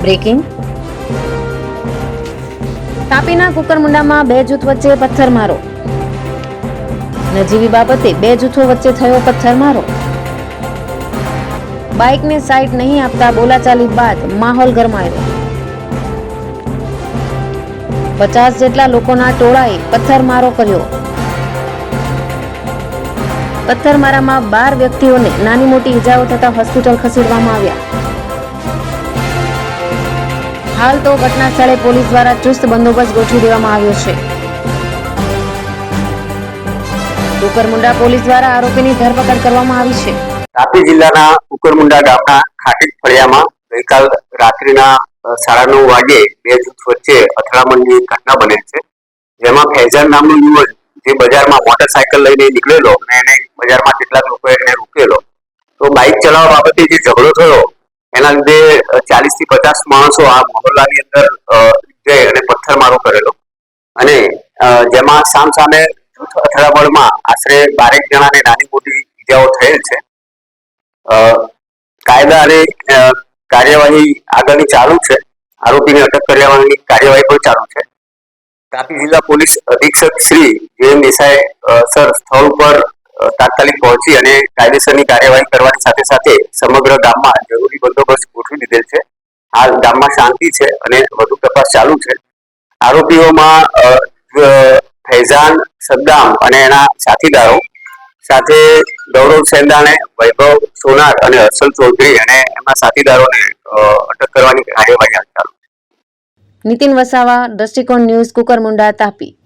Breaking. તાપીના કુકરમુંડામાં બે જૂથ વચ્ચે પથ્થરમારો. નજીવી બાબતે બે જૂથો વચ્ચે થયો પથ્થરમારો. બાઇકને સાઈડ નહીં આપતા બોલાચાલી બાદ માહોલ ગરમાયો. 50 જેટલા લોકોના ટોળાએ પથ્થરમારો કર્યો. પથ્થરમારામાં 12 વ્યક્તિઓને નાની મોટી ઈજાઓ થતા હોસ્પિટલ ખસેડવામાં આવ્યા. હાલ તો ઘટના સ્થળે પોલીસ દ્વારા ચુસ્ત બંદોબસ્ત ગોઠવી દેવામાં આવ્યો છે. કુકરમુંડા પોલીસ દ્વારા આરોપીની ધરપકડ કરવામાં આવી છે. તાપી જિલ્લાના કુકરમુંડા ગામના ખાટીક ફળિયામાં ગઈકાલ રાત્રિના 9:30 વાગે બે જૂથ વચ્ચે અથડામણની ઘટના બનેલ છે, જેમાં ફૈઝાન નામનો યુવક જે બજારમાં મોટરસાયકલ લઈને નીકળેલો અને એને બજારમાં કેટલાક લોકોએ એને રોકેલો, તો બાઇક ચલાવવા બાબતે જે ઝઘડો થયો એના લીધે 40 થી 50 માણસો આ મહોલ્લાની અંદર જઈ અને પથ્થરમારો કરેલો અને જેમાં સામસામે જૂથ અથડામણમાં આશરે 12 જણાને નાની મોટી ઈજાઓ થયેલ છે. કાયદા અને કાર્યવાહી આગળની ચાલુ છે. આરોપીને અટક કરવાની કાર્યવાહી પણ ચાલુ છે. તાપી જિલ્લા પોલીસ અધિક્ષક શ્રી જે દેસાઈ સર સ્થળ ઉપર તાત્કાલિક પહોંચી અને કાયદેસરની કાર્યવાહી કરવાની સાથે સાથે સમગ્ર ગામમાં જરૂરી બંદોબસ્ત ગોઠવી દીધેલ છે. હાલ ગામમાં શાંતિ છે અને વધુ તપાસ ચાલુ છે. આરોપીઓમાં ફૈઝાન, સદ્દામ અને એના સાથીદારો સાથે ગૌરવ સેંદાણે, વૈભવ સોનાર અને હર્ષલ ચૌધરી અને એમના સાથીદારોને અટક કરવાની કાર્યવાહી ચાલુ છે. નીતિન વસાવા, દ્રષ્ટિકોણ ન્યૂઝ, કુકરમુંડા, તાપી.